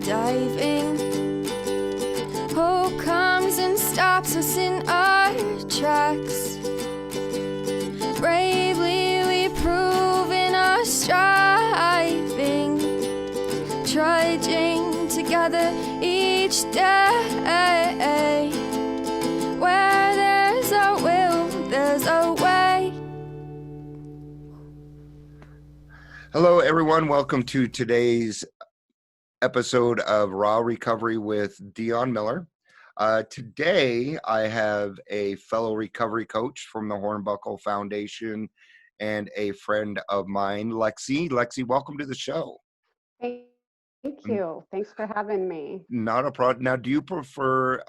diving. Hope comes and stops us in our tracks. Bravely we prove in our striving, trudging together each day. Where there's a will, there's a way. Hello, everyone. Welcome to today's episode of Raw Recovery with Dion Miller. Today, I have a fellow recovery coach from the Hornbuckle Foundation and a friend of mine, Lexi. Lexi, welcome to the show. Thank you. Thanks for having me. Not a problem. Now, do you prefer,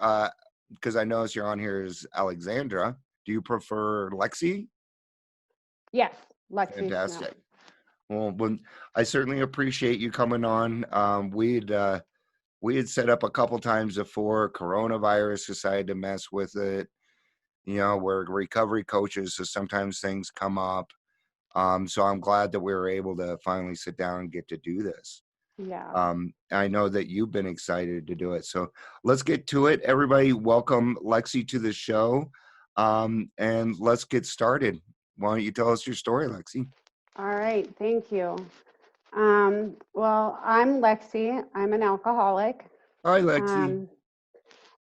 because I notice you're on here as Alexandra, do you prefer Lexi? Yes, Lexi. Fantastic. Well, I certainly appreciate you coming on. We had set up a couple times before. Coronavirus decided to mess with it. You know, we're recovery coaches, so sometimes things come up. So I'm glad that we were able to finally sit down and get to do this. Yeah. I know that you've been excited to do it. So let's get to it. Everybody, welcome Lexi to the show. And let's get started. Why don't you tell us your story, Lexi? All right. Thank you. Well, I'm Lexi. I'm an alcoholic. Hi, Lexi.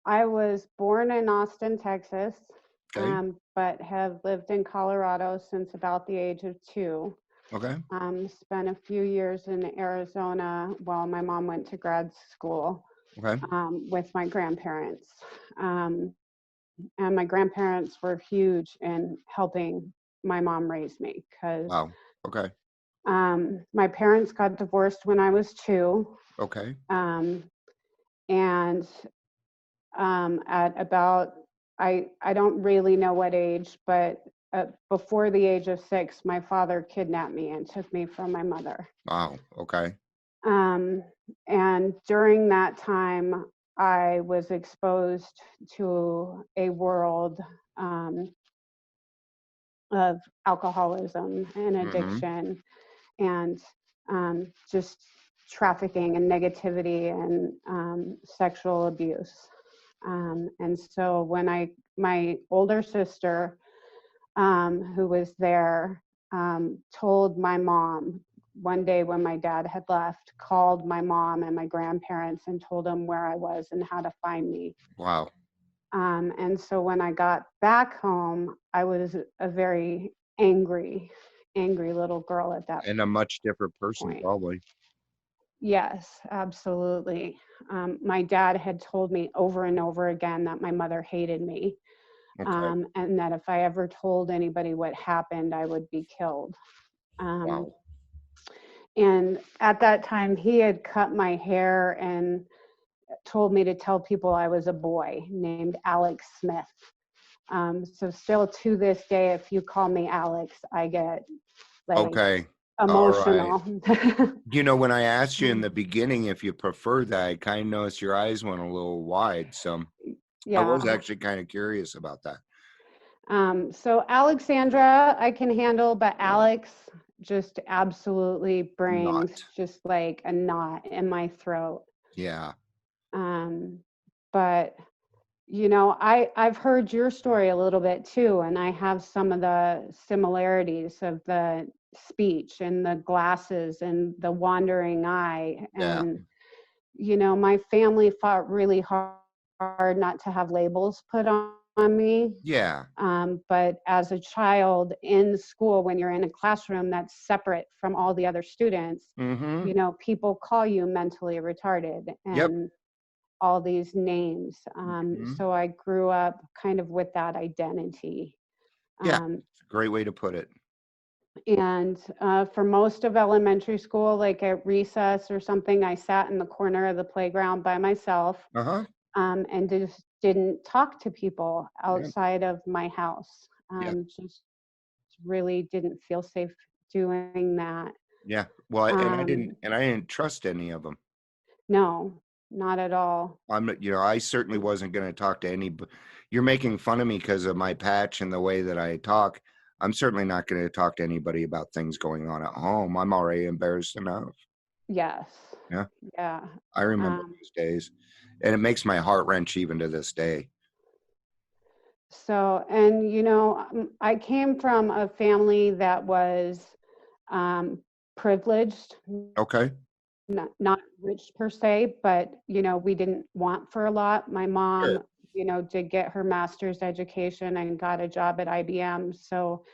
I was born in Austin, Texas, Okay. but have lived in Colorado since about the age of 2. Okay. Spent a few years in Arizona while my mom went to grad school. Okay. With my grandparents. And my grandparents were huge in helping my mom raise me because Wow. Okay. my parents got divorced when I was 2. Okay. And at about, I don't really know what age, but before the age of 6, my father kidnapped me and took me from my mother. Wow. Okay. And during that time, I was exposed to a world of alcoholism and addiction and just trafficking and negativity and sexual abuse. And so when my older sister, who was there, told my mom one day when my dad had left, called my mom and my grandparents and told them where I was and how to find me. Wow. And so when I got back home, I was a very angry little girl at that point. And a much different person, probably. Yes, absolutely. My dad had told me over and over again that my mother hated me. Okay. And that if I ever told anybody what happened, I would be killed. Wow. And at that time, he had cut my hair and told me to tell people I was a boy named Alex Smith. So still to this day, if you call me Alex, I get like emotional. Right. You know, when I asked you in the beginning if you preferred that, I kind of noticed your eyes went a little wide. So yeah. I was actually kind of curious about that. So Alexandra, I can handle, but Alex just absolutely brings just like a knot in my throat. Yeah. But you know, I've heard your story a little bit too, and I have some of the similarities of the speech and the glasses and the wandering eye. And you know, my family fought really hard not to have labels put on me. Yeah. But as a child in school, when you're in a classroom that's separate from all the other students, you know, people call you mentally retarded and all these names. So I grew up kind of with that identity. Yeah, it's a great way to put it. And for most of elementary school, like at recess or something, I sat in the corner of the playground by myself. And just didn't talk to people outside of my house. Just really didn't feel safe doing that. Yeah. Well, and I didn't trust any of them. No, not at all. I certainly wasn't going to talk to anybody. You're making fun of me because of my patch and the way that I talk. I'm certainly not going to talk to anybody about things going on at home. I'm already embarrassed enough. Yes. Yeah, Yeah. I remember Um, those days, and it makes my heart wrench even to this day. so, and I came from a family that was privileged, Okay. not rich per se, but we didn't want for a lot. My Sure. mom, did get her master's education and got a job at IBM. So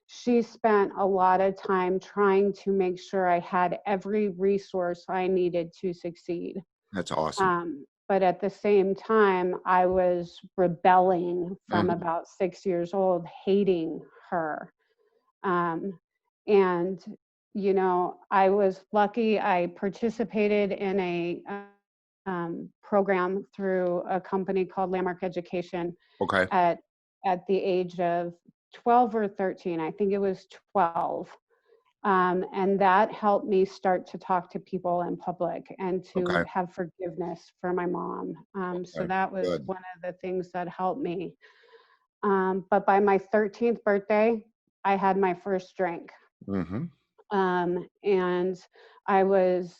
she spent a lot of time trying to make sure I had every resource I needed to succeed. That's awesome. But at the same time, I was rebelling from Mhm. about 6 years old, hating her. Um, and, I was lucky. I participated in a program through a company called Landmark Education Okay. at the age of 12 or 13. I think it was 12. And that helped me start to talk to people in public and to Okay. have forgiveness for my mom. So Okay. that was Good. one of the things that helped me. But by my 13th birthday, I had my first drink. Mm-hmm. And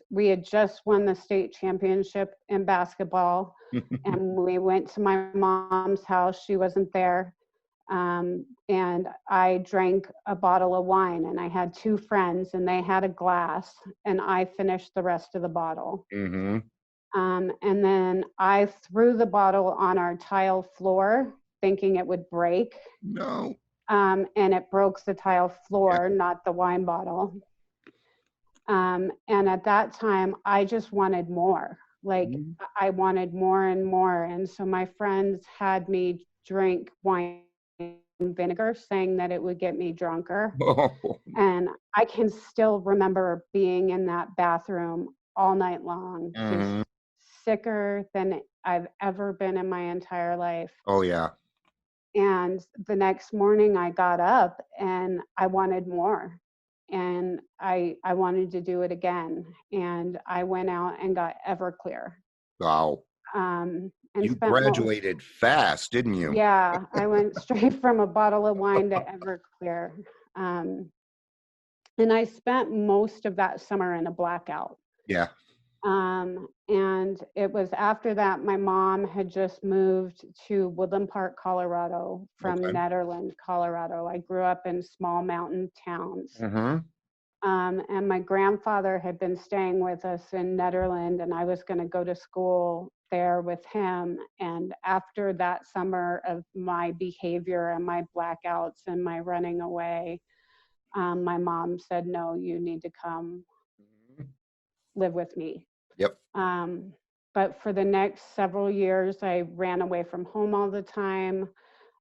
we had just won the state championship in basketball. And we went to my mom's house. She wasn't there. And I drank a bottle of wine, and I had two friends, and they had a glass, and I finished the rest of the bottle. Mm-hmm. And then I threw the bottle on our tile floor, thinking it would break. No. And it broke the tile Yeah. floor, not the wine bottle. And at that time, I just wanted more. Like, Mhm. I wanted more and more. And so my friends had me drink wine and vinegar, saying that it would get me drunker. Oh. And I can still remember being in that bathroom all night long, just Mhm. sicker than I've ever been in my entire life. Oh yeah. And the next morning I got up and I wanted more. And I wanted to do it again. And I went out and got Everclear. Wow. And You spent most, graduated fast, didn't you? yeah, I went straight from a bottle of wine to Everclear. Um, and I spent most of that summer in a blackout. Yeah. And it was after that my mom had just moved to Woodland Park, Colorado from Okay. Nederland, Colorado. I grew up in small mountain towns. Mm-hmm. And my grandfather had been staying with us in Nederland, and I was going to go to school there with him. And after that summer of my behavior and my blackouts and my running away, my mom said, "No, you need to come live with me." Yep. But for the next several years, I ran away from home all the time.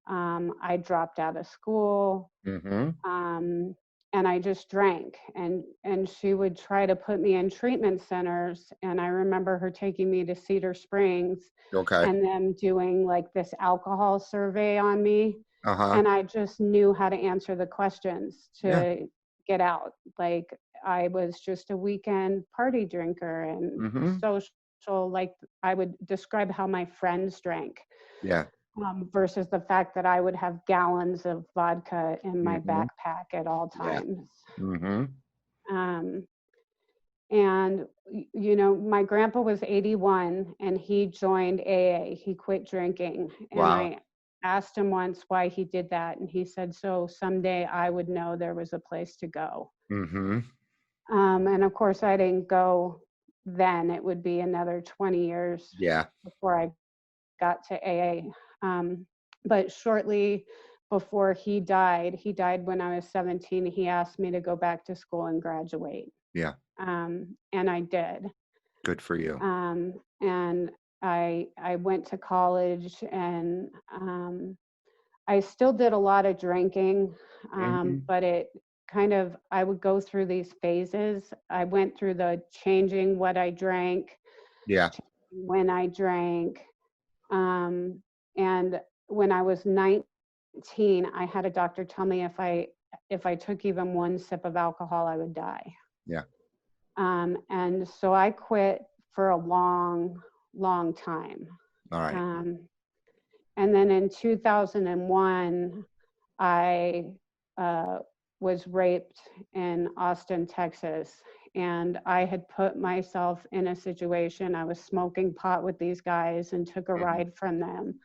I dropped out of school. Mm-hmm. And I just drank, and she would try to put me in treatment centers. And I remember her taking me to Cedar Springs Okay. and them doing like this alcohol survey on me. Uh-huh. And I just knew how to answer the questions Yeah. to get out. Like, I was just a weekend party drinker and Mm-hmm. social, like I would describe how my friends drank. Yeah. Versus the fact that I would have gallons of vodka in my Mm-hmm. backpack at all Yeah. times. Mm-hmm. Um, and, my grandpa was 81 and he joined AA. He quit drinking. And Wow. I asked him once why he did that. And he said, so someday I would know there was a place to go. Mm-hmm. And of course, I didn't go then. It would be another 20 years Yeah. before I got to AA. But shortly before he died when I was 17, he asked me to go back to school and graduate. Yeah. And I did. Good for you. And I went to college, and I still did a lot of drinking, Mm-hmm. but it kind of, I would go through these phases. I went through the changing what I drank, Yeah. when I drank. And when I was 19, I had a doctor tell me if I took even one sip of alcohol, I would die. Yeah. And so I quit for a long, long time. All right. And then in 2001, I was raped in Austin, Texas. and I had put myself in a situation. I was smoking pot with these guys and took a ride from them.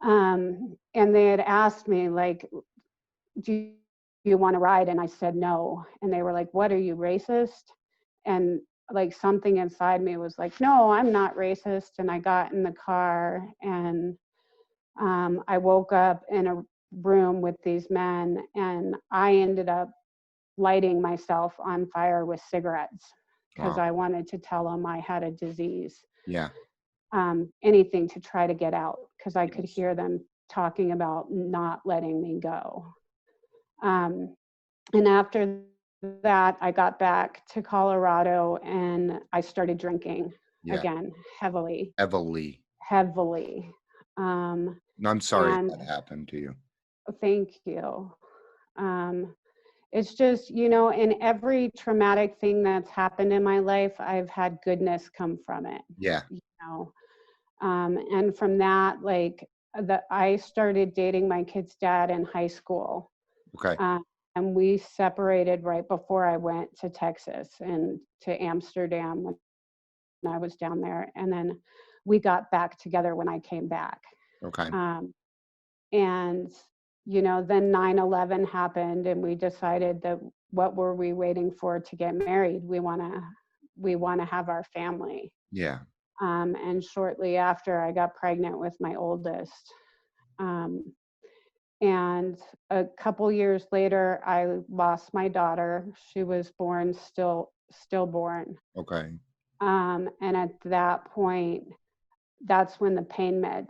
And they had asked me, like, do you want to ride? And I said no. And they were like, what, are you racist? And like something inside me was like, no, I'm not racist. And I got in the car, and I woke up in a room with these men, and I ended up lighting myself on fire with cigarettes because Wow. I wanted to tell them I had a disease. Yeah. Anything to try to get out, because I could Yes. hear them talking about not letting me go. And after that, I got back to Colorado and I started drinking Yeah. again, heavily. Heavily. Um, I'm sorry and that happened to you. thank you. It's just, you know, in every traumatic thing that's happened in my life, I've had goodness come from it, Yeah. you know. And from that, like, I started dating my kid's dad in high school. Okay. And we separated right before I went to Texas and to Amsterdam when I was down there. And then we got back together when I came back. Okay. And, you know, then 9/11 happened, and we decided that what were we waiting for to get married? We want to have our family. Yeah. And shortly after, I got pregnant with my oldest. And a couple years later, I lost my daughter. She was born stillborn. Okay. And at that point, that's when the pain meds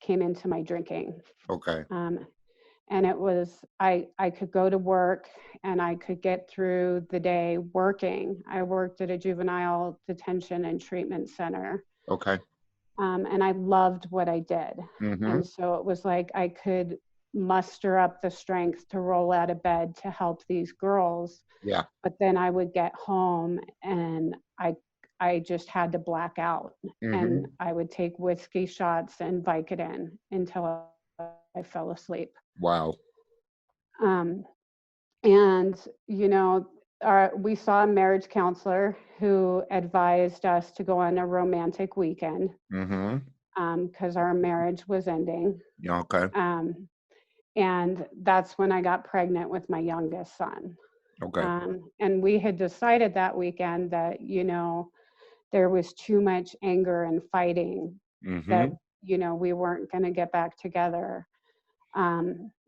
came into my drinking. Okay. And it was, I could go to work and I could get through the day working. I worked at a juvenile detention and treatment center. Okay. And I loved what I did. Mm-hmm. And so it was like I could muster up the strength to roll out of bed to help these girls. Yeah. But then I would get home and I just had to black out. Mm-hmm. And I would take whiskey shots and Vicodin until I fell asleep. Wow. And, you know, we saw a marriage counselor who advised us to go on a romantic weekend because our marriage was ending. Yeah. Okay. And that's when I got pregnant with my youngest son. Okay. And we had decided that weekend that, you know, there was too much anger and fighting that, you know, we weren't going to get back together.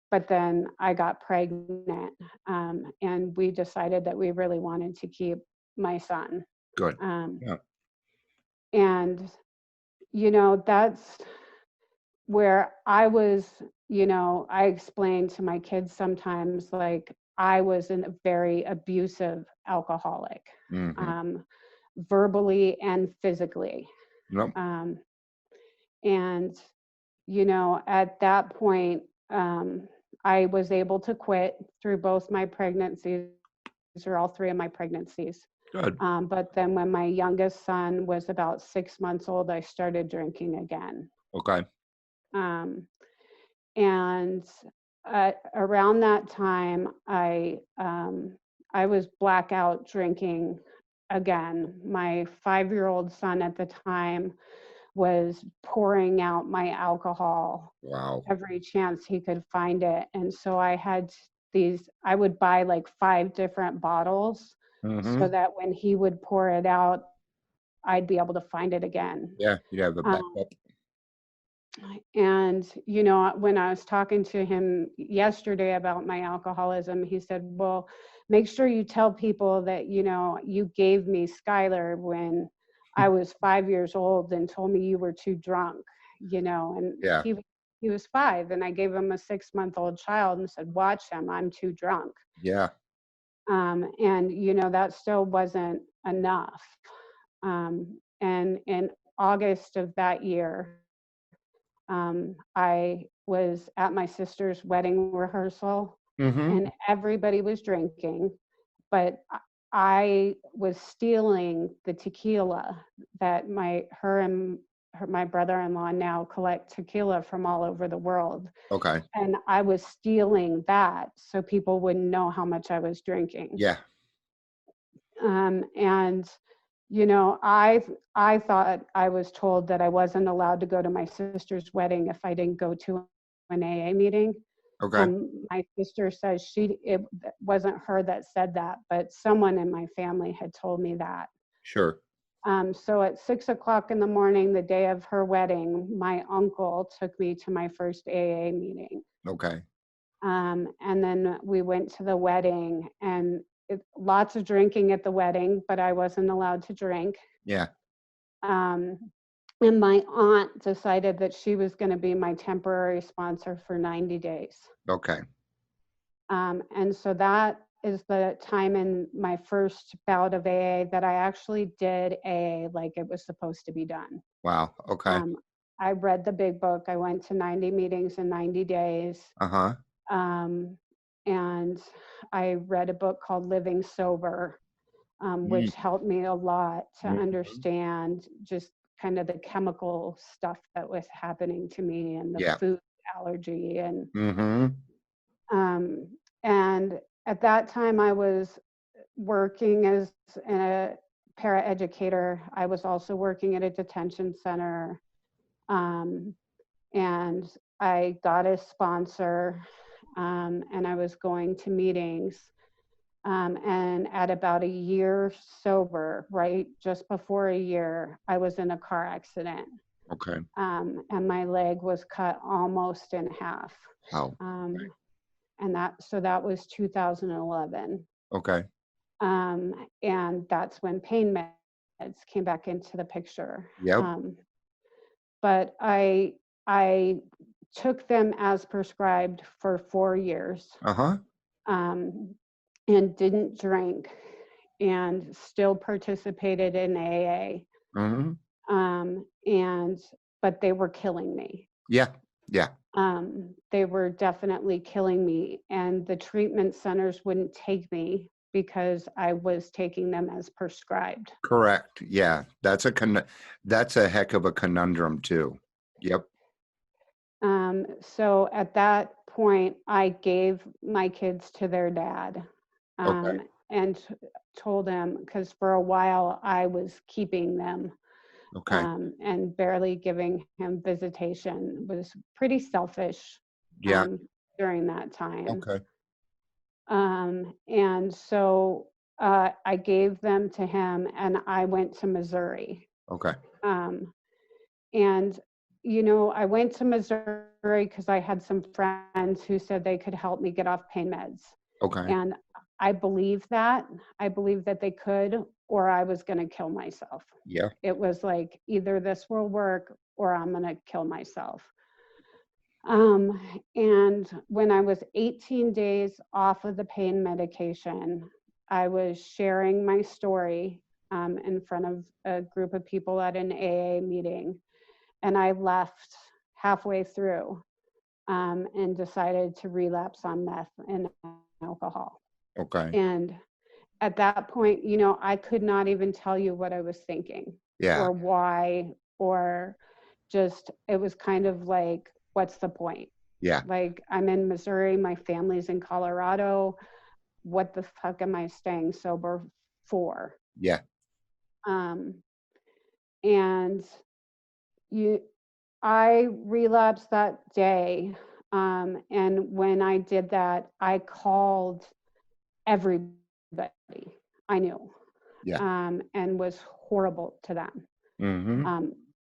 But then I got pregnant, and we decided that we really wanted to keep my son. Good. Yeah. And, you know, that's where I was, you know, I explain to my kids sometimes, like, I was a very abusive alcoholic, verbally and physically. Yep. And, you know, at that point, I was able to quit through both my pregnancies, or all three of my pregnancies. Good. But then when my youngest son was about 6 months old, I started drinking again. Okay. And around that time, I was blackout drinking again. My 5-year-old son at the time was pouring out my alcohol. Wow. Every chance he could find it. And so I had I would buy like 5 different bottles so that when he would pour it out, I'd be able to find it again. Yeah. You have a backup. And, you know, when I was talking to him yesterday about my alcoholism, he said, well, make sure you tell people that, you know, you gave me Skylar when I was 5 years old and told me you were too drunk, you know, and Yeah. he was 5, and I gave him a 6-month-old child and said, watch him, I'm too drunk. Yeah. And, you know, that still wasn't enough. And in August of that year, I was at my sister's wedding rehearsal, and everybody was drinking, but I was stealing the tequila that my brother-in-law now collect tequila from all over the world. Okay. And I was stealing that so people wouldn't know how much I was drinking. Yeah. And, you know, I thought I was told that I wasn't allowed to go to my sister's wedding if I didn't go to an AA meeting. Okay. My sister says it wasn't her that said that, but someone in my family had told me that. Sure. So at 6 o'clock in the morning, the day of her wedding, my uncle took me to my first AA meeting. Okay. And then we went to the wedding, and lots of drinking at the wedding, but I wasn't allowed to drink. Yeah. And my aunt decided that she was going to be my temporary sponsor for 90 days. Okay. And so that is the time in my first bout of AA that I actually did AA like it was supposed to be done. Wow. Okay. I read the big book. I went to 90 meetings in 90 days. Uh-huh. And I read a book called Living Sober, which helped me a lot to understand just kind of the chemical stuff that was happening to me and the food allergy. And at that time I was working as a paraeducator. I was also working at a detention center. And I got a sponsor, and I was going to meetings. And at about a year sober, right, just before a year, I was in a car accident. Okay. And my leg was cut almost in half. Wow. And that was 2011. Okay. And that's when pain meds came back into the picture. Yep. But I took them as prescribed for 4 years. Uh-huh. And didn't drink, and still participated in AA. But they were killing me. Yeah. Yeah. They were definitely killing me, and the treatment centers wouldn't take me because I was taking them as prescribed. Correct. Yeah. That's a heck of a conundrum too. Yep. So at that point, I gave my kids to their dad. Okay. And told him, because for a while I was keeping them. Okay. And barely giving him visitation. Was pretty selfish. Yeah. During that time. Okay. And so I gave them to him, and I went to Missouri. Okay. And you know, I went to Missouri because I had some friends who said they could help me get off pain meds. Okay. And I believed that. I believed that they could, or I was going to kill myself. Yeah. It was like, either this will work or I'm going to kill myself. And when I was 18 days off of the pain medication, I was sharing my story in front of a group of people at an AA meeting. And I left halfway through and decided to relapse on meth and alcohol. Okay. And at that point, you know, I could not even tell you what I was thinking. Yeah. Or why, or just, it was kind of like, what's the point? Yeah. Like, I'm in Missouri, my family's in Colorado. What the fuck am I staying sober for? Yeah. And I relapsed that day. And when I did that, I called everybody I knew. Yeah. And was horrible to them.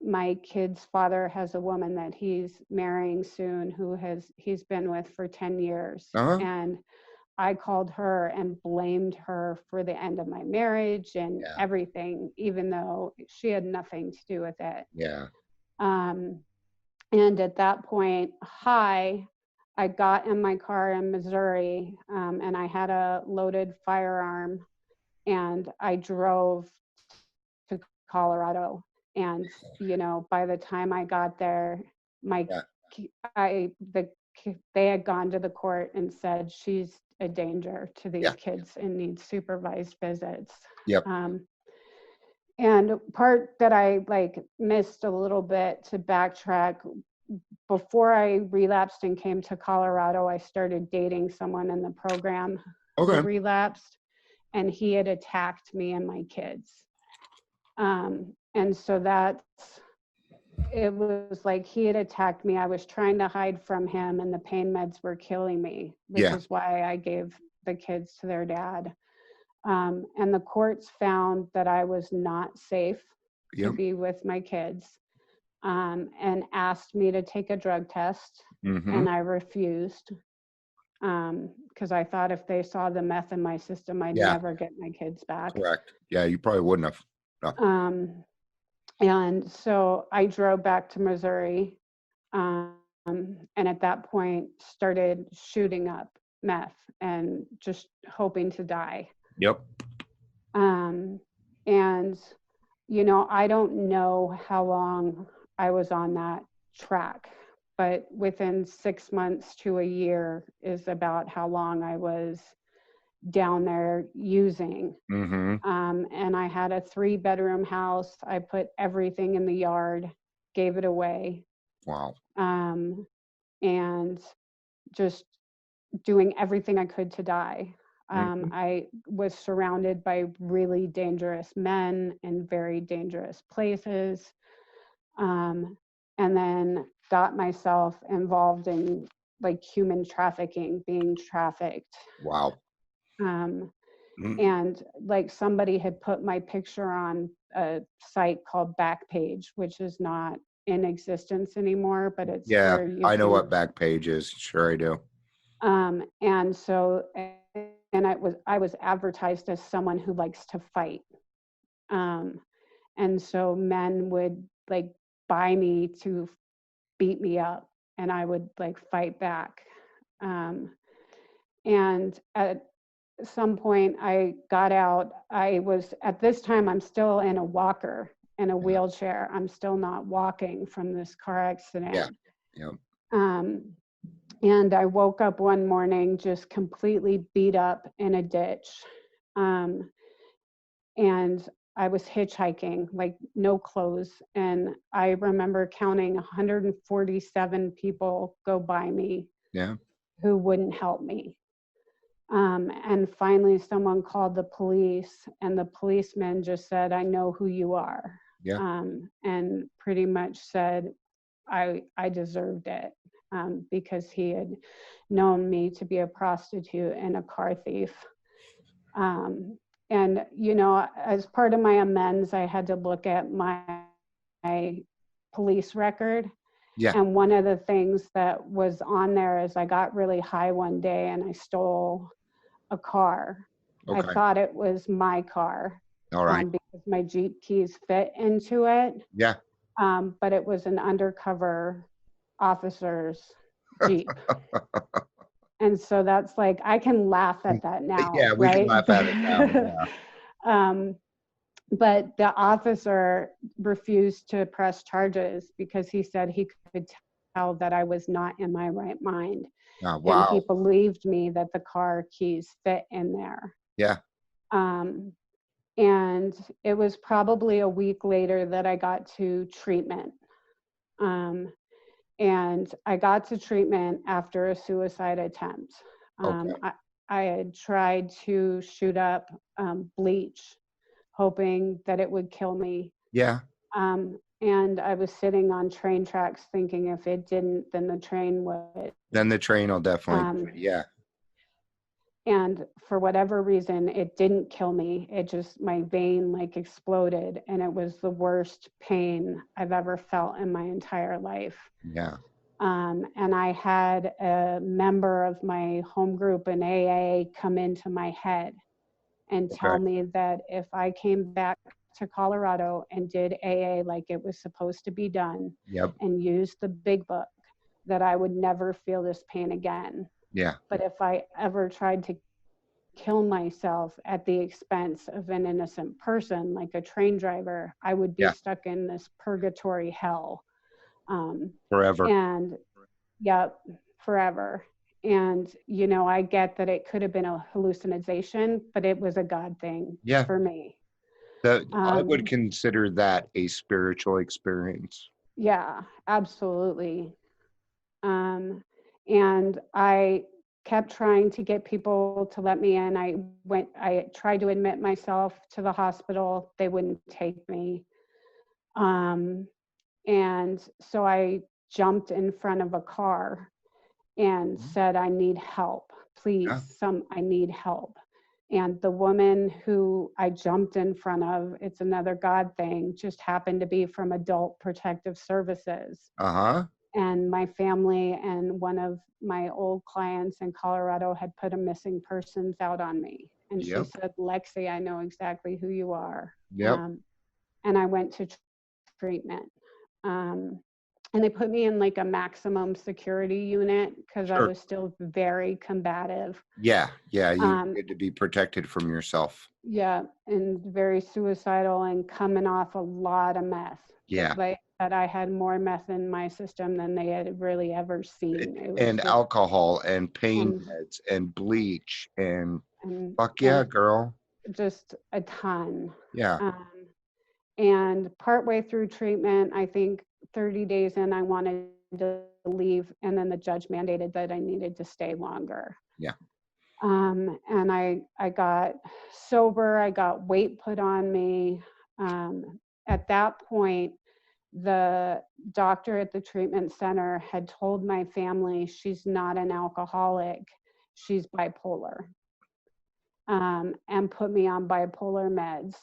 My kid's father has a woman that he's marrying soon who he's been with for 10 years. And I called her and blamed her for the end of my marriage and everything, even though she had nothing to do with it. Yeah. And at that point, I got in my car in Missouri, and I had a loaded firearm, and I drove to Colorado. And, you know, by the time I got there, they had gone to the court and said she's a danger to these kids and needs supervised visits. Yep. And part that I missed a little bit, to backtrack, before I relapsed and came to Colorado, I started dating someone in the program who relapsed. and he had attacked me and my kids. And so it was like he had attacked me. I was trying to hide from him, and the pain meds were killing me, which is why I gave the kids to their dad. And the courts found that I was not safe to be with my kids, and asked me to take a drug test, and I refused, because I thought if they saw the meth in my system, I'd never get my kids back. Correct. Yeah, you probably wouldn't have. No. And so I drove back to Missouri, and at that point started shooting up meth and just hoping to die. Yep. And, I don't know how long I was on that track, but within 6 months to a year is about how long I was down there using. And I had a 3-bedroom house. I put everything in the yard, gave it away. Wow. And just doing everything I could to die. I was surrounded by really dangerous men in very dangerous places. And then got myself involved in like human trafficking, being trafficked. Wow. And like somebody had put my picture on a site called Backpage, which is not in existence anymore, but it's where you I know what Backpage is. Sure, I do. And so, and I was advertised as someone who likes to fight. And so men would like buy me to beat me up, and I would like fight back. And at some point I got out. At this time, I'm still in a walker, in a wheelchair. I'm still not walking from this car accident. And I woke up one morning just completely beat up in a ditch. And I was hitchhiking, like no clothes. And I remember counting 147 people go by me who wouldn't help me. And finally someone called the police, and the policeman just said, "I know who you are." And pretty much said I deserved it, because he had known me to be a prostitute and a car thief. And, as part of my amends, I had to look at my police record. And one of the things that was on there is I got really high one day and I stole a car. I thought it was my car. Because my Jeep keys fit into it. But it was an undercover officer's Jeep. And so that's like, I can laugh at that now. We can laugh at it now. But the officer refused to press charges because he said he could tell that I was not in my right mind. And he believed me that the car keys fit in there. And it was probably a week later that I got to treatment. And I got to treatment after a suicide attempt. I had tried to shoot up bleach, hoping that it would kill me. And I was sitting on train tracks thinking if it didn't, then the train would. Then the train will definitely, And for whatever reason, it didn't kill me. It just, my vein like exploded, and it was the worst pain I've ever felt in my entire life. And I had a member of my home group in AA come into my head and tell me that if I came back to Colorado and did AA like it was supposed to be done, and used the big book, that I would never feel this pain again. But if I ever tried to kill myself at the expense of an innocent person, like a train driver, I would be stuck in this purgatory hell. Forever. And forever. And, I get that it could have been a hallucination, but it was a God thing for me. I would consider that a spiritual experience. Yeah, absolutely. And I kept trying to get people to let me in. I tried to admit myself to the hospital. They wouldn't take me. And so I jumped in front of a car and said, I need help, please. I need help. And the woman who I jumped in front of, it's another God thing, just happened to be from Adult Protective Services. And my family and one of my old clients in Colorado had put a missing persons out on me. And she said, Lexi, I know exactly who you are. And I went to treatment. And they put me in like a maximum security unit because I was still very combative. You need to be protected from yourself. Yeah, and very suicidal and coming off a lot of meth. Like that, I had more meth in my system than they had really ever seen. And alcohol and pain meds and bleach and fuck yeah, girl. Just a ton. And partway through treatment, I think 30 days in, I wanted to leave, and then the judge mandated that I needed to stay longer. And I got sober, I got weight put on me. At that point, the doctor at the treatment center had told my family she's not an alcoholic, she's bipolar, and put me on bipolar meds.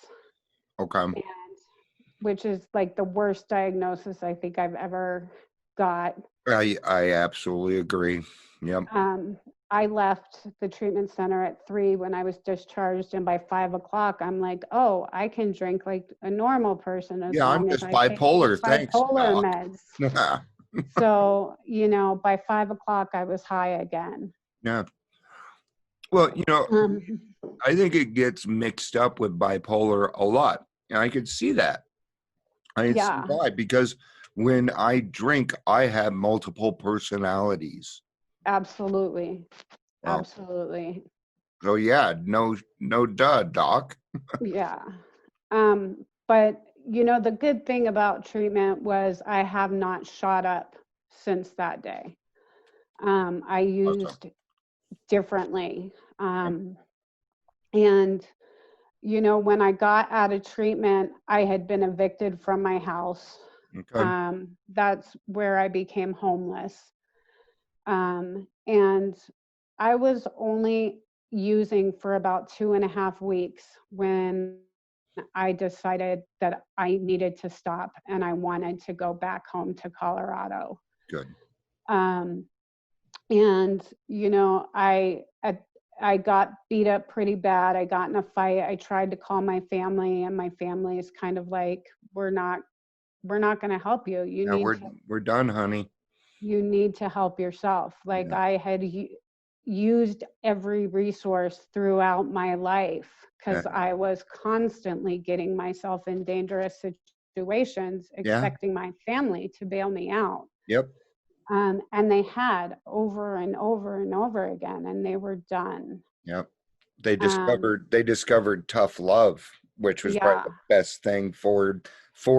Which is like the worst diagnosis I think I've ever got. I absolutely agree. I left the treatment center at 3 when I was discharged, and by 5 o'clock, I'm like, oh, I can drink like a normal person as long as I take bipolar meds. So, by 5 o'clock, I was high again. Well, I think it gets mixed up with bipolar a lot. And I could see that. I see why, because when I drink, I have multiple personalities. Absolutely. Well, Absolutely. So no duh, doc. But the good thing about treatment was I have not shot up since that day. I used differently. And when I got out of treatment, I had been evicted from my house. That's where I became homeless. And I was only using for about 2.5 weeks when I decided that I needed to stop and I wanted to go back home to Colorado. And I got beat up pretty bad. I got in a fight. I tried to call my family, and my family is kind of like, we're not going to help you. We're done, honey. You need to help yourself. Like I had used every resource throughout my life because I was constantly getting myself in dangerous situations, expecting my family to bail me out. And they had over and over and over again, and they were done. They discovered tough love, which was probably the best thing for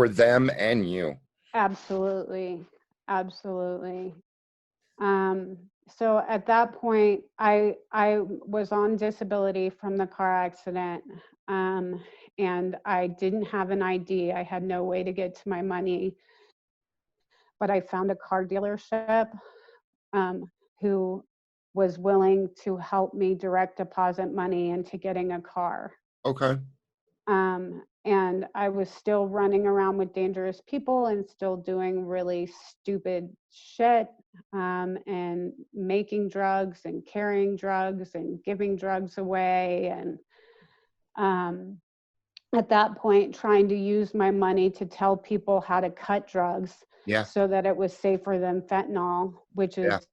them and you. Absolutely. So at that point, I was on disability from the car accident, and I didn't have an ID. I had no way to get to my money. But I found a car dealership who was willing to help me direct deposit money into getting a car. And I was still running around with dangerous people and still doing really stupid shit, and making drugs and carrying drugs and giving drugs away. And at that point, trying to use my money to tell people how to cut drugs so that it was safer than fentanyl, which is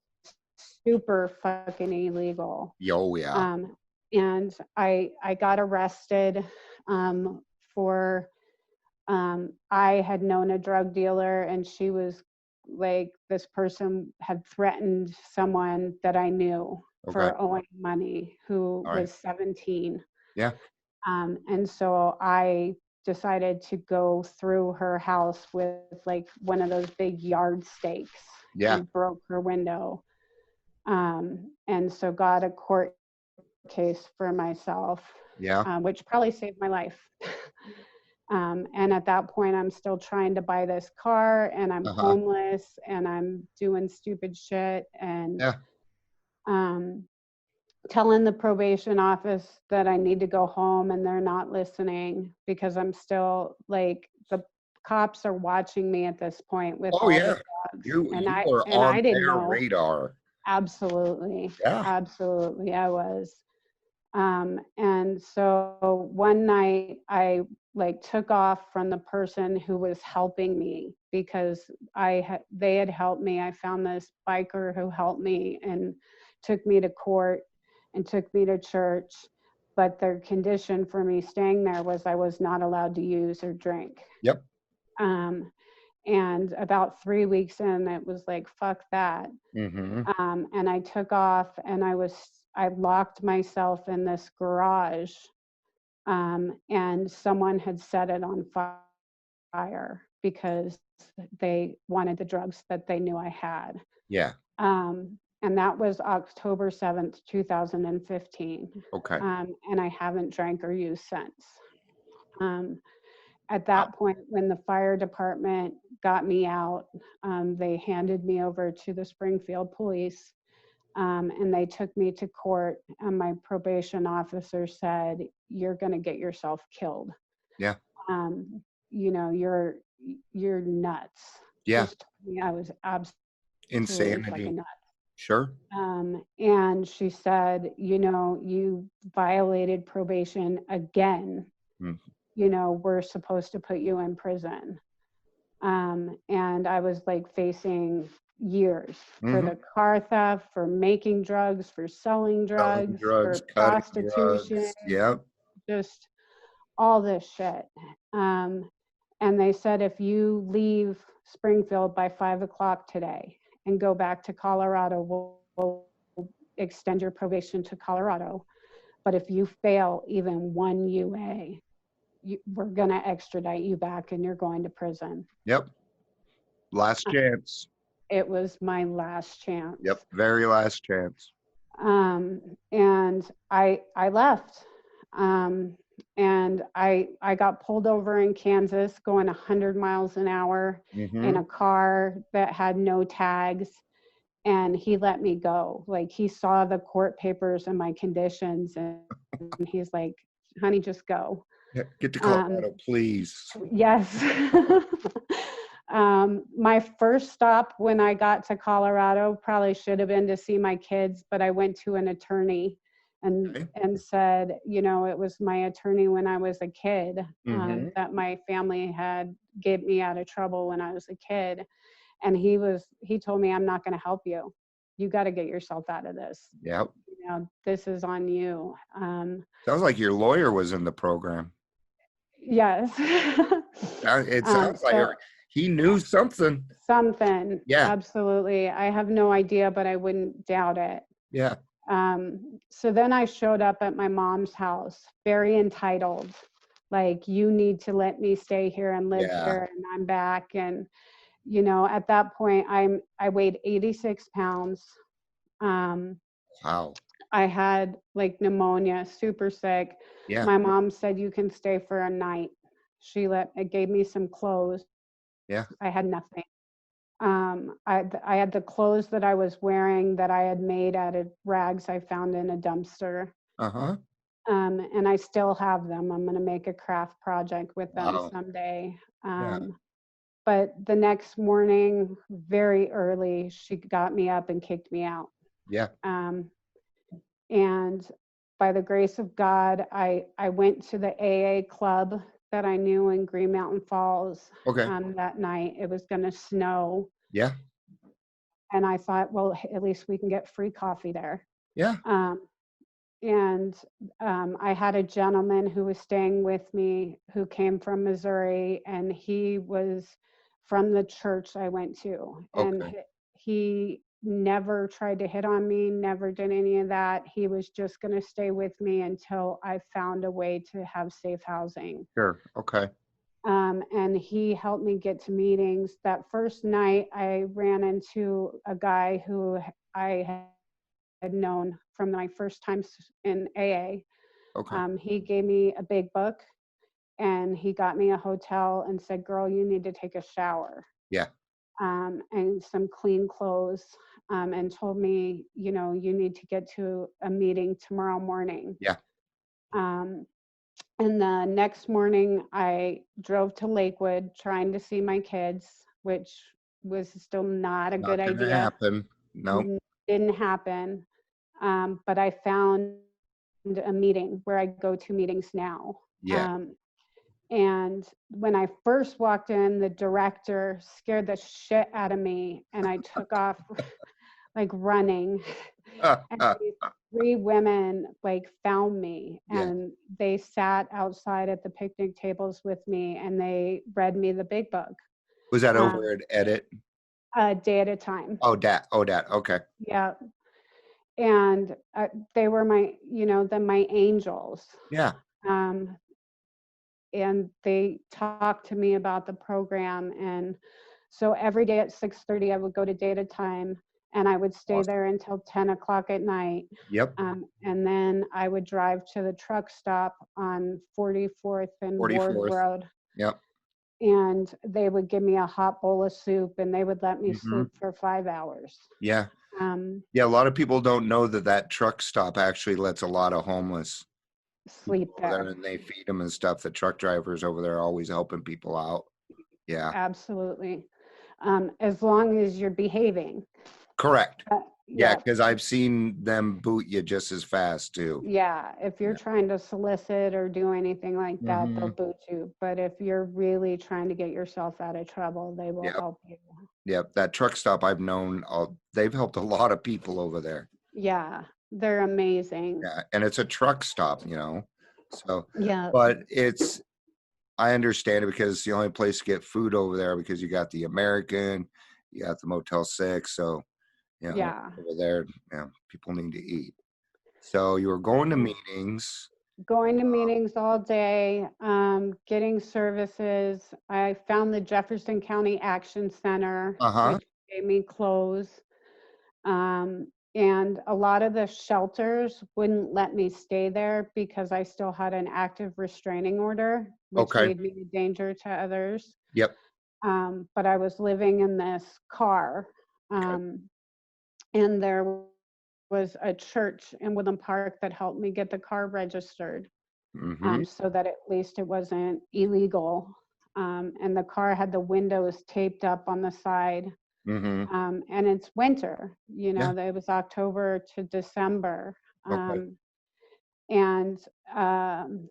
super fucking illegal. And I got arrested for I had known a drug dealer, and she was like, this person had threatened someone that I knew for owing money who was 17. And so I decided to go through her house with like one of those big yard stakes and broke her window. And so got a court case for myself, Yeah. which probably saved my life. And at that point, I'm still trying to buy this car, and I'm Uh-huh. homeless, and I'm doing stupid shit, and Yeah. telling the probation office that I need to go home, and they're not listening because I'm still like, the cops are watching me at this point with Oh all the yeah. drugs, You and I are and on I didn't their know. radar. Absolutely, Yeah. absolutely, I was. And so one night I like took off from the person who was helping me because they had helped me. I found this biker who helped me and took me to court and took me to church. But their condition for me staying there was I was not allowed to use or drink. Yep. And about 3 weeks in, it was like, fuck that. Mm-hmm. And I took off, and I locked myself in this garage, and someone had set it on fire because they wanted the drugs that they knew I had. Yeah. And that was October 7th, 2015. Okay. And I haven't drank or used since. At Wow. that point, when the fire department got me out, they handed me over to the Springfield police, and they took me to court, and my probation officer said, "You're going to get yourself killed. Yeah. You know, you're nuts." Yeah. Just told me I was absolutely Insanity. fucking nuts. Sure. And she said, "You know, you violated probation again. Mm. You know, we're supposed to put you in prison." And I was like facing years for the car theft, for making drugs, for selling Selling drugs, drugs, for cutting prostitution, drugs. Yep. just all this shit. And they said, if you leave Springfield by 5 o'clock today and go back to Colorado, we'll extend your probation to Colorado. But if you fail even one UA, we're going to extradite you back, and you're going to prison. Yep. Last chance. It was my last chance. Yep. Very last chance. And I left. And I got pulled over in Kansas going 100 miles an hour in a car that had no tags. And he let me go. Like, he saw the court papers and my conditions, and he's like, "Honey, just go." Yeah, get to Colorado, please. Yes. My first stop when I got to Colorado probably should have been to see my kids, but I went to an attorney and said, you know, it was my attorney when I was a kid, that my family had get me out of trouble when I was a kid. And he told me, "I'm not going to help you. You got to get yourself out of this. Yep. You know, this is on you." Sounds like your lawyer was in the program. Yes. It sounds like he knew something. Something. Yeah. Absolutely. I have no idea, but I wouldn't doubt it. Yeah. So then I showed up at my mom's house, very entitled, like, "You need to let me stay here and live here, and I'm back." And, you know, at that point, I weighed 86 pounds. Wow. I had like pneumonia, super sick. Yeah. My mom said, "You can stay for a night." She gave me some clothes. Yeah. I had nothing. I had the clothes that I was wearing that I had made out of rags I found in a dumpster. And I still have them. I'm going to make a craft project with them someday. But the next morning, very early, she got me up and kicked me out. Yeah. And by the grace of God, I went to the AA club that I knew in Green Mountain Falls. That night. It was going to snow. Yeah. And I thought, well, at least we can get free coffee there. Yeah. And I had a gentleman who was staying with me who came from Missouri, and he was from the church I went to. And he never tried to hit on me, never did any of that. He was just going to stay with me until I found a way to have safe housing. Sure. Okay. And he helped me get to meetings. That first night, I ran into a guy who I had known from my first times in AA. Okay. He gave me a big book and he got me a hotel and said, girl, you need to take a shower Yeah. and some clean clothes, and told me, you know, you need to get to a meeting tomorrow morning. Yeah. And the next morning I drove to Lakewood trying to see my kids, which was still not a Not good gonna idea. happen. Nope. Didn't happen. But I found a meeting where I go to meetings now. Yeah. And when I first walked in, the director scared the shit out of me and I took off like running. And these 3 women like found me Yeah. and they sat outside at the picnic tables with me and they read me the big book. Was that over at Edit? A day at a time. Oh, dat. Okay. Yeah. And they were my, you know, my angels. Yeah. And they talked to me about the program. And so every day at 6:30, I would go to data time and I would stay Awesome. there until 10 o'clock at night. Yep. And then I would drive to the truck stop on 44th and Ward 44th. Road. Yep. And they would give me a hot bowl of soup and they would let me sleep for 5 hours. Yeah. Yeah, a lot of people don't know that truck stop actually lets a lot of homeless sleep there. And they feed them and stuff. The truck drivers over there are always helping people out. Yeah. Absolutely. As long as you're behaving. Correct. Yeah, Yeah. because I've seen them boot you just as fast too. Yeah, if you're trying to solicit or do anything like that, they'll boot you. But if you're really trying to get yourself out of trouble, they will help you. Yep, that truck stop I've known, they've helped a lot of people over there. Yeah, they're amazing. Yeah, and it's a truck stop, you know. So yeah, but I understand it because it's the only place to get food over there because you got the American, you got the Motel 6, so you know, over there, you know, people need to eat. So you were going to meetings. Going to meetings all day, getting services. I found the Jefferson County Action Center, which gave me clothes. And a lot of the shelters wouldn't let me stay there because I still had an active restraining order, which made me a danger to others. Yep. But I was living in this car. And there was a church in Woodland Park that helped me get the car registered, so that at least it wasn't illegal. And the car had the windows taped up on the side. And it's winter, you know, it was October to December. And I'm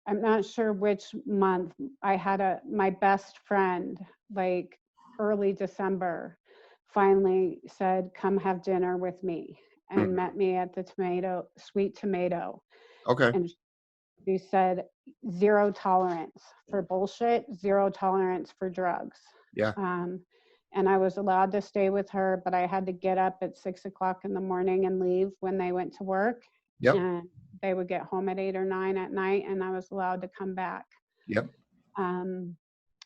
not sure which month I had my best friend, like early December, finally said, come have dinner with me, and met me at the Sweet Tomato. And she said, 0 tolerance for bullshit, 0 tolerance for drugs. And I was allowed to stay with her, but I had to get up at 6 o'clock in the morning and leave when they went to work. And they would get home at 8 or 9 at night, and I was allowed to come back. And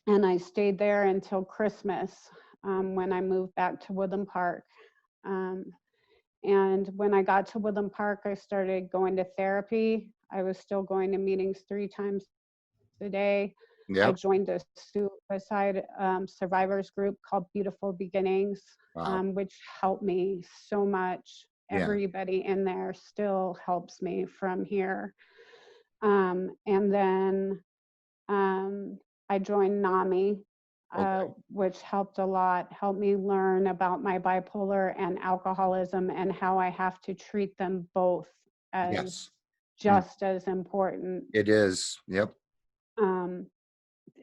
I stayed there until Christmas, when I moved back to Woodland Park. And when I got to Woodland Park, I started going to therapy. I was still going to meetings 3 times a day. I joined a suicide survivors group called Beautiful Beginnings, which helped me so much. Everybody in there still helps me from here. And then I joined NAMI, which helped a lot, helped me learn about my bipolar and alcoholism and how I have to treat them both as just as important. It is.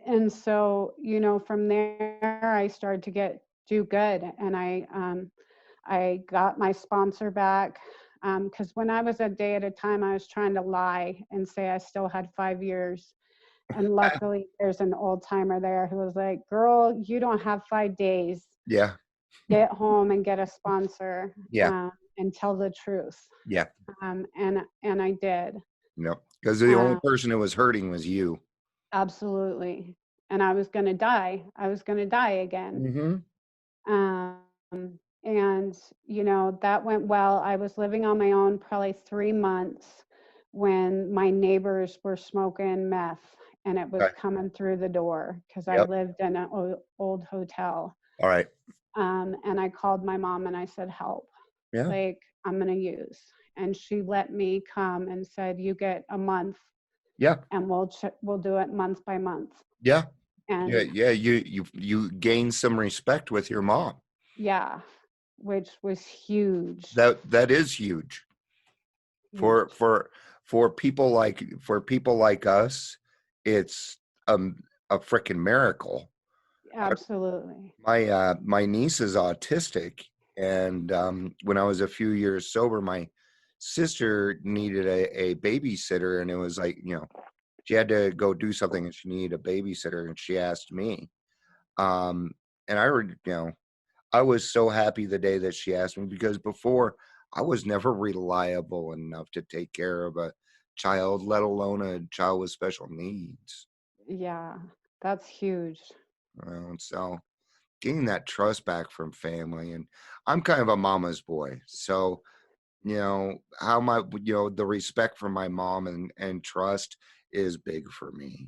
And so, you know, from there I started to do good, and I got my sponsor back, because when I was a day at a time, I was trying to lie and say I still had 5 years. And luckily there's an old timer there who was like, girl, you don't have 5 days. Get home and get a sponsor. And tell the truth. And I did. Because the only person who was hurting was you. Absolutely. And I was going to die. I was going to die again. And, that went well. I was living on my own probably 3 months when my neighbors were smoking meth and it was Okay. coming through the door because I Yep. lived in an old hotel. All right. And I called my mom and I said, help, Yeah. like I'm going to use. And she let me come and said, you get a month Yeah. and we'll do it month by month. Yeah. Yeah. And Yeah. You gain some respect with your mom. yeah, which was huge. That is huge Huge. for people like us. It's a freaking miracle. Absolutely. My niece is autistic, and when I was a few years sober, my sister needed a babysitter, and it was like, she had to go do something and she needed a babysitter, and she asked me. Um, and I was so happy the day that she asked me, because before I was never reliable enough to take care of a child, let alone a child with special needs. Yeah, that's huge. So getting that trust back from family, and I'm kind of a mama's boy, so how my the respect for my mom and trust is big for me.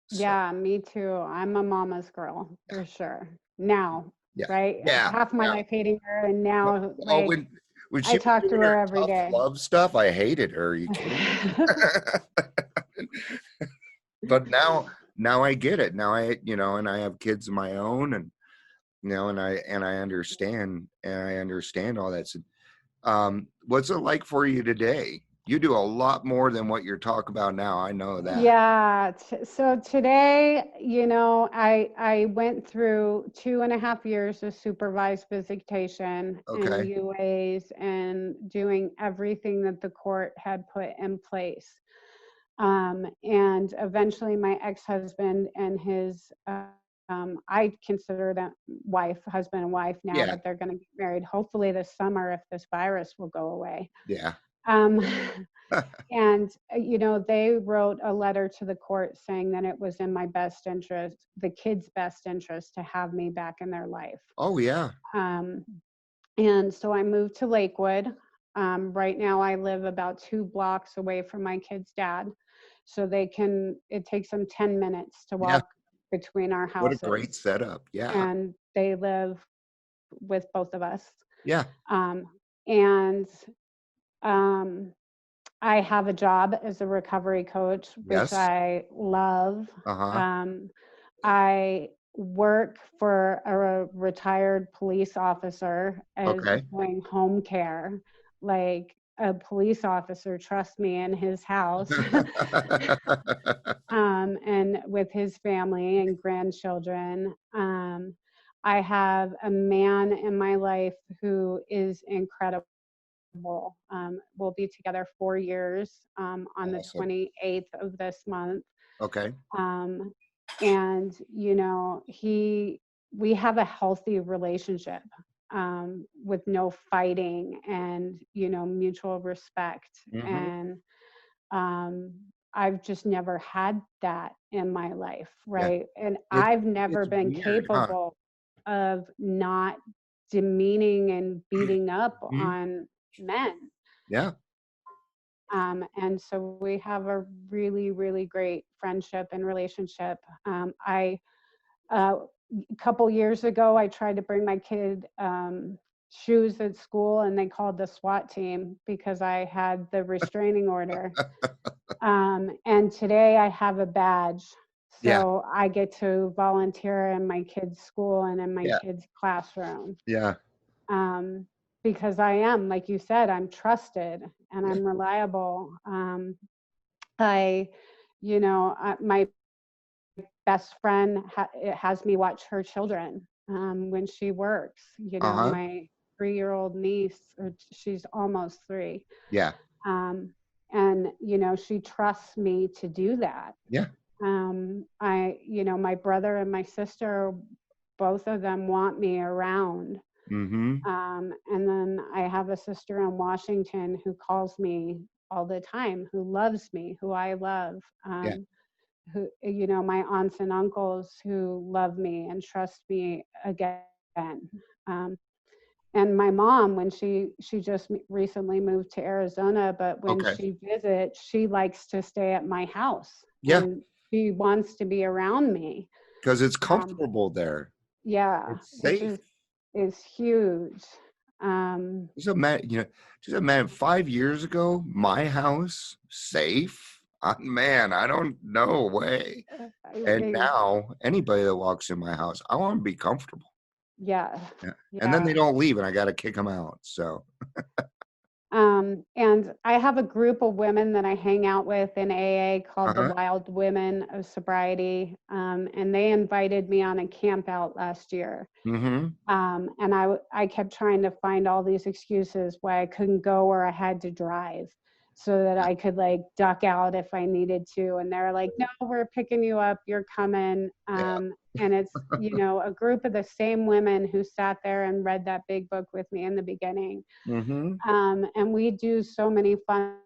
So Yeah, me too. I'm a mama's girl for sure. Now, yeah, right? yeah, Half my yeah. life hating her, and now, Oh, like, when I she was talk to doing her her every tough day. love stuff, I hated her. Are you kidding me? But now I get it. Now and I have kids of my own, and and I understand all that. So, what's it like for you today? You do a lot more than what you're talking about now. I know that. Yeah. So today, I went through 2.5 years of supervised visitation and Okay. UAs and doing everything that the court had put in place. And eventually my ex-husband and his, I consider them husband and wife now, Yeah. but they're going to get married hopefully this summer if this virus will go away. Yeah. Um, and, they wrote a letter to the court saying that it was in my best interest, the kids' best interest, to have me back in their life. Oh yeah. Um, and so I moved to Lakewood. Right now I live about 2 blocks away from my kid's dad. So it takes them 10 minutes to Yeah. walk between our What a great houses. setup. Yeah. And they live with both of us. Yeah. Um, and um, I have a job as a recovery coach, which Yes. I love. Uh-huh. Um, I work for a retired police officer as Okay. doing home care. Like a police officer trusts me in his house and with his family and grandchildren. I have a man in my life who is incredible. We'll be together 4 years on the Awesome. 28th of this month. Okay. Um, and, we have a healthy relationship with no fighting and, mutual respect. Mm-hmm. And um, I've just never had that in my life, Yeah. right? And It's I've never it's been weird, huh? capable of not demeaning and beating up Mhm. on men. Yeah. And so we have a really, really great friendship and relationship. A couple years ago, I tried to bring my kid shoes at school, and they called the SWAT team because I had the restraining order. And today I have a badge. Yeah. So I get to volunteer in my kid's school and in my Yeah. kid's classroom. Yeah. Um, because I am, like you said, I'm trusted and Yeah. I'm reliable. I, my best friend has me watch her children when she works. Uh-huh. My 3-year-old niece, she's almost 3. Yeah. Um, and, she trusts me to do that. Yeah. My brother and my sister, both of them want me around. Mm-hmm. And then I have a sister in Washington who calls me all the time, who loves me, who I love. Yeah. My aunts and uncles who love me and trust me again. Um, and my mom, when she just recently moved to Arizona, but when Okay. she visits, she likes to stay at my house, Yeah, and she wants to be around me. because it's Um, comfortable there. yeah, It's which safe. is huge. Um, Just imagine, just imagine 5 years ago, my house safe. Man, I don't know way. And I- now anybody that walks in my house, I want to be comfortable. yeah, Yeah. And then they yeah. don't leave and I got to kick them out. So, And I have a group of women that I hang out with in AA called the uh-huh. Wild Women of Sobriety. And they invited me on a camp out last year. Mm-hmm. And I kept trying to find all these excuses why I couldn't go or I had to drive so that Yeah. I could like duck out if I needed to. And they're like, no, we're picking you up. You're coming. Yeah. And it's, a group of the same women who sat there and read that big book with me in the beginning. Mm-hmm. And we do so many fun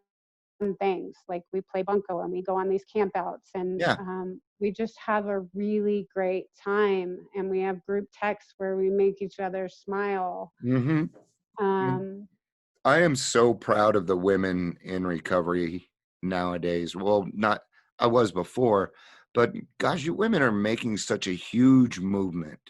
things. Like we play bunco and we go on these campouts and Yeah. we just have a really great time. And we have group texts where we make each other smile. Mm-hmm. Um, I am so proud of the women in recovery nowadays. Well, not I was before, but gosh, you women are making such a huge movement.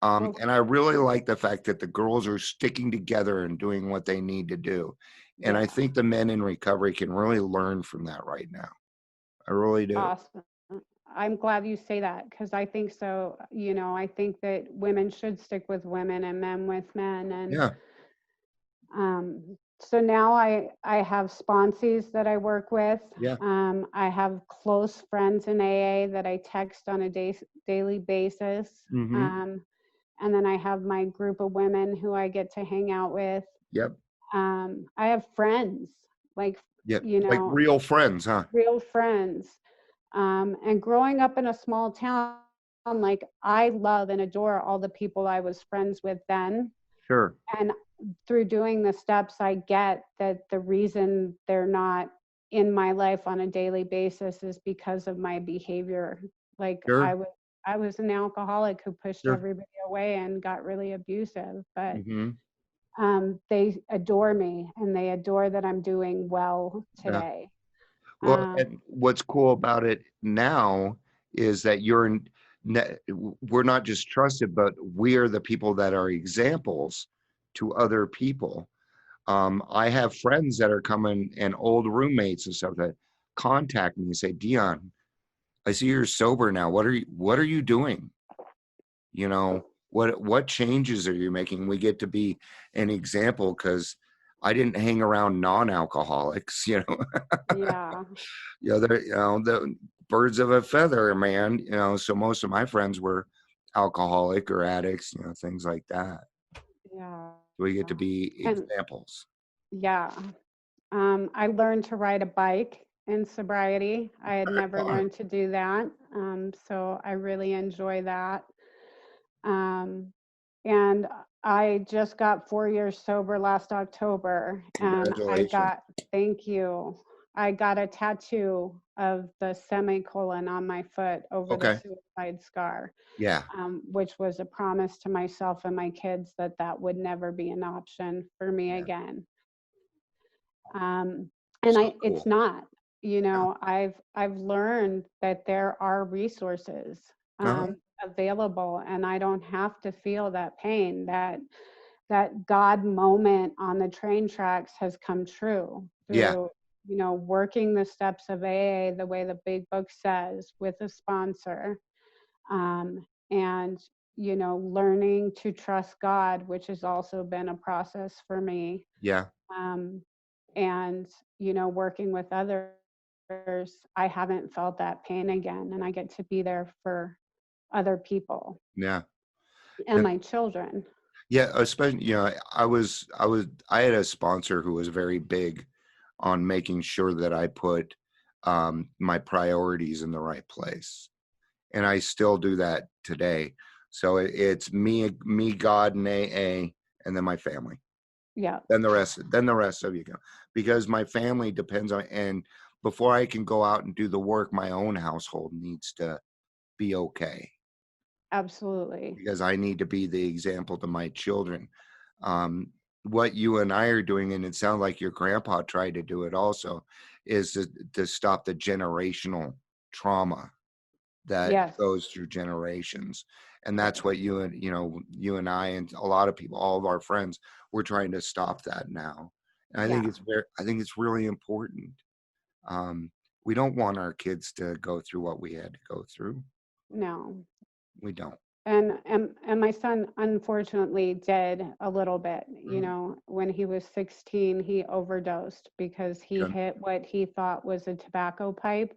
well, And I really like the fact that the girls are sticking together and doing what they need to do. And I yeah, think the men in recovery can really learn from that right now. I really do. awesome. I'm glad you say that because I think so. I think that women should stick with women and men with men. And Yeah. so now I have sponsees that I work with. Yeah. I have close friends in AA that I text on a daily basis. Mm-hmm. Um, and then I have my group of women who I get to hang out with. Yep. I have friends, like, Yep. Like real friends, huh? real friends. And growing up in a small town, like I love and adore all the people I was friends with then. Sure. And through doing the steps, I get that the reason they're not in my life on a daily basis is because of my behavior. Like Sure. I was an alcoholic who pushed Sure. everybody away and got really abusive, but Mm-hmm. they adore me and they adore that I'm doing well Yeah. today. Well, Um, and what's cool about it now is that we're not just trusted, but we are the people that are examples to other people. I have friends that are coming and old roommates and stuff that contact me and say, Dion, I see you're sober now. What are you doing? What changes are you making? We get to be an example because I didn't hang around non-alcoholics, yeah, the birds of a feather, man. So most of my friends were alcoholic or addicts, things like that. yeah. We get to be And examples. yeah, I learned to ride a bike in sobriety. I had never Fun. learned to do that. So I really enjoy that. Um, and I just got 4 years sober last October, and Congratulations. thank you. I got a tattoo of the semicolon on my foot over the Okay. suicide scar, Yeah. which was a promise to myself and my kids that that would never be an option for me Yeah. again. And So it's cool. not. Yeah. I've learned that there are resources Uh-huh. available, and I don't have to feel that pain. That God moment on the train tracks has come true Yeah. through working the steps of AA the way the big book says with a sponsor, and learning to trust God, which has also been a process for me. Yeah. Um, and working with others, I haven't felt that pain again, and I get to be there for other people Yeah. and And my children. yeah, especially, I had a sponsor who was very big on making sure that I put my priorities in the right place. And I still do that today. So it's me, God, and AA, and then my family. Yeah, Then the rest of you go. Because my family depends on, and before I can go out and do the work, my own household needs to be okay. absolutely. Because I need to be the example to my children. Um, what you and I are doing, and it sounds like your grandpa tried to do it also, is to stop the generational trauma that Yes. goes through generations. And that's what you and I and a lot of people, all of our friends, we're trying to stop that now. And Yeah. I think it's really important. Um, we don't want our kids to go through what we had to go through. No. We don't. And my son unfortunately did a little bit. Mhm. When he was 16, he overdosed because he Good. hit what he thought was a tobacco pipe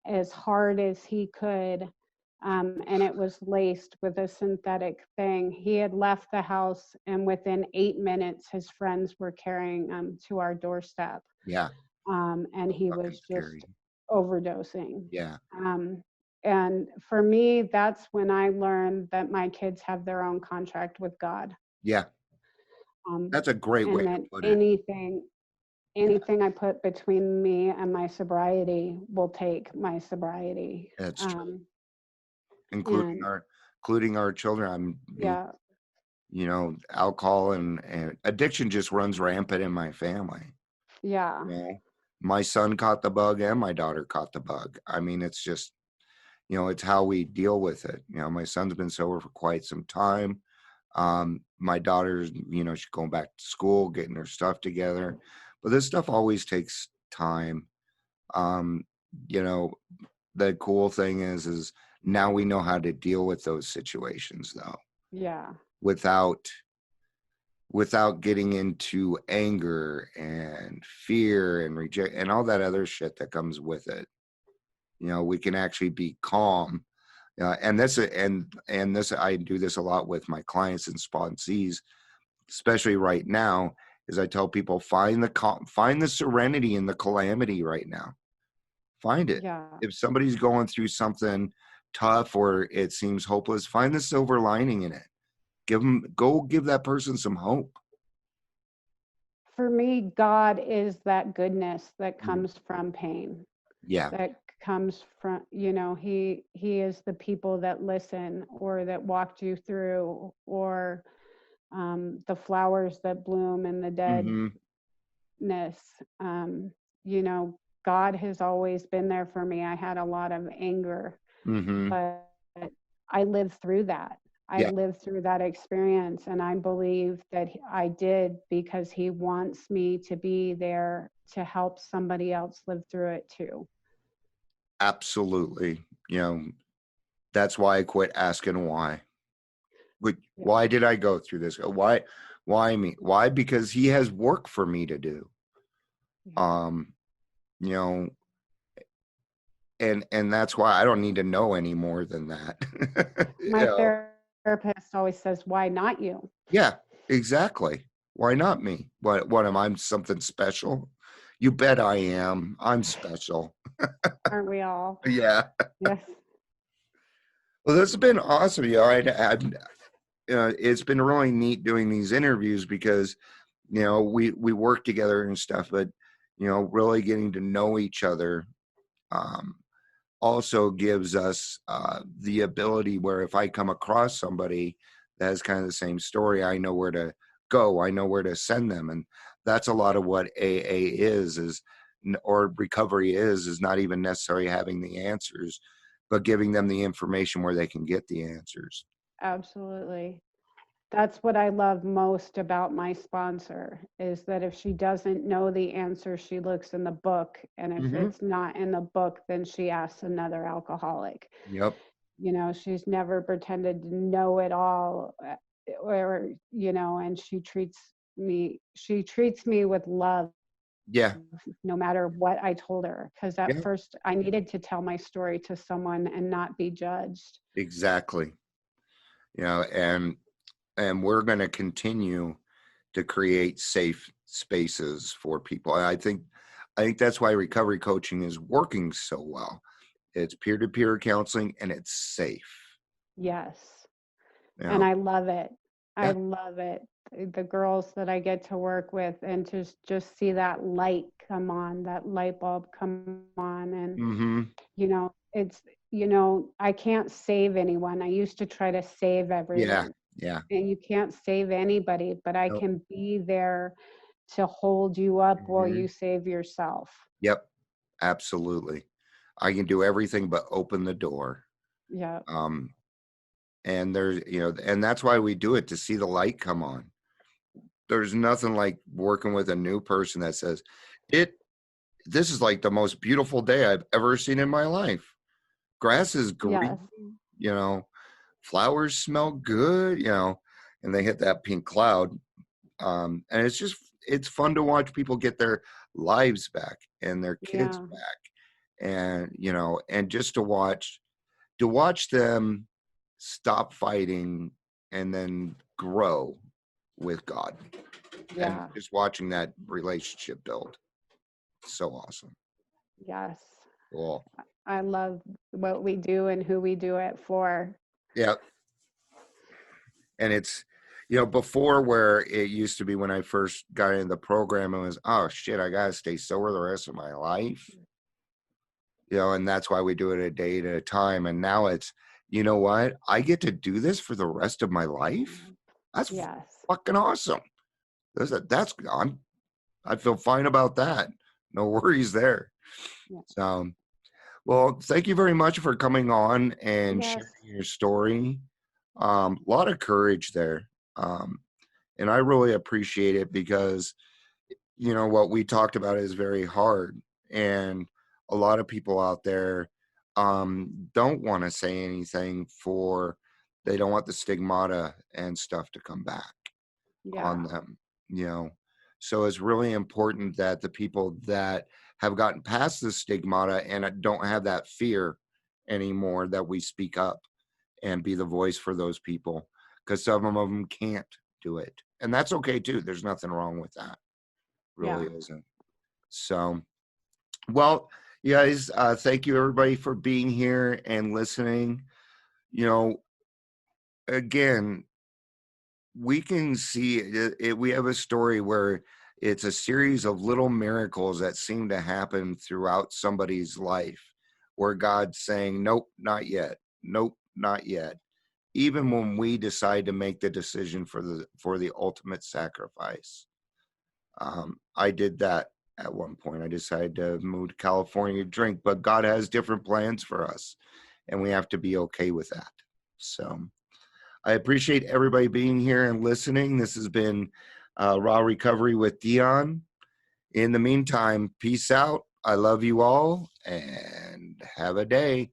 as hard as he could. And it was laced with a synthetic thing. He had left the house, and within 8 minutes, his friends were carrying him to our doorstep. Yeah. And he Fucking was scary. just overdosing. Yeah. Um, and for me, that's when I learned that my kids have their own contract with God. Yeah. Um, That's a great way and to that put it. Yeah. anything I put between me and my sobriety will take my sobriety. That's true. Um, Including and our children. yeah, Alcohol and addiction just runs rampant in my family. yeah, You know, my son caught the bug and my daughter caught the bug. I mean, it's just, it's how we deal with it. My son's been sober for quite some time. My daughter's, she's going back to school, getting her stuff together. But this stuff always takes time. Um, you know, the cool thing is now we know how to deal with those situations though, yeah, without getting into anger and fear and reject and all that other shit that comes with it. We can actually be calm. And this I do this a lot with my clients and sponsees, especially right now, is I tell people find the serenity in the calamity right now. Find it. yeah. If somebody's going through something tough or it seems hopeless, find the silver lining in it. Give that person some hope. For me, God is that goodness that Mm. comes from pain. Yeah. That comes from, he is the people that listen or that walked you through, or the flowers that bloom in the Mm-hmm. deadness. um, you know God has always been there for me. I had a lot of anger, Mm-hmm. but I lived through that. I Yeah. lived through that experience, and I believe that I did because he wants me to be there to help somebody else live through it too. Absolutely. That's why I quit asking why. Yeah. Why did I go through this? Why me? Why? Because he has work for me to do. Yeah. Um, you know, and that's why I don't need to know any more than that. My therapist always says, "Why not you?" Yeah, exactly. Why not me? What am I, something special? You bet I am. I'm special. Aren't we all? Yeah. Yes. Well, this has been awesome. It's been really neat doing these interviews because we work together and stuff, but really getting to know each other um, also gives us the ability where if I come across somebody that has kind of the same story, I know where to go, I know where to send them. And that's a lot of what AA or recovery is not even necessarily having the answers, but giving them the information where they can get the answers. Absolutely. That's what I love most about my sponsor, is that if she doesn't know the answer, she looks in the book. And if Mm-hmm. it's not in the book, then she asks another alcoholic. Yep. She's never pretended to know it all, and she treats me with love, Yeah. no matter what I told her. Because at Yeah. first I needed to tell my story to someone and not be judged. Exactly. And we're going to continue to create safe spaces for people. And I think that's why recovery coaching is working so well. It's peer-to-peer counseling and it's safe. Yes. And Yeah. I love it. I Yeah. love it. The girls that I get to work with, and to just see that light come on, that light bulb come on. And, Mm-hmm. it's, I can't save anyone. I used to try to save Yeah. everyone. Yeah. And you can't save anybody, but I Nope. can be there to hold you up while Mhm. you save yourself. Yep. Absolutely. I can do everything but open the door. Yeah. Um, and there's, and that's why we do it, to see the light come on. There's nothing like working with a new person that says, this is like the most beautiful day I've ever seen in my life. Grass is green, Yes. you know, flowers smell good, and they hit that pink cloud. And it's fun to watch people get their lives back and their kids Yeah. back. And, and just to watch them stop fighting and then grow with God, and Yeah. just watching that relationship build. So awesome. Yes. Cool. I love what we do and who we do it for. Yeah. And it's, before, where it used to be when I first got into the program, it was, oh shit, I got to stay sober the rest of my life. And that's why we do it a day at a time. And now it's, you know what? I get to do this for the rest of my life. That's Yes. fucking awesome. I feel fine about that. No worries there. Yeah. So, well, thank you very much for coming on and Yes. sharing your story. A lot of courage there. And I really appreciate it, because, what we talked about is very hard. And a lot of people out there don't want to say anything, they don't want the stigmata and stuff to come back on Yeah. them. So it's really important that the people that have gotten past the stigmata and don't have that fear anymore, that we speak up and be the voice for those people, because some of them can't do it, and that's okay too. There's nothing wrong with that. Really Yeah. isn't. So, well, you guys, thank you everybody for being here and listening. Again, we can see it. We have a story where it's a series of little miracles that seem to happen throughout somebody's life, where God's saying, nope, not yet. Nope, not yet. Even when we decide to make the decision for the ultimate sacrifice. I did that at one point. I decided to move to California to drink, but God has different plans for us, and we have to be okay with that. So I appreciate everybody being here and listening. This has been Raw Recovery with Dion. In the meantime, peace out. I love you all, and have a day.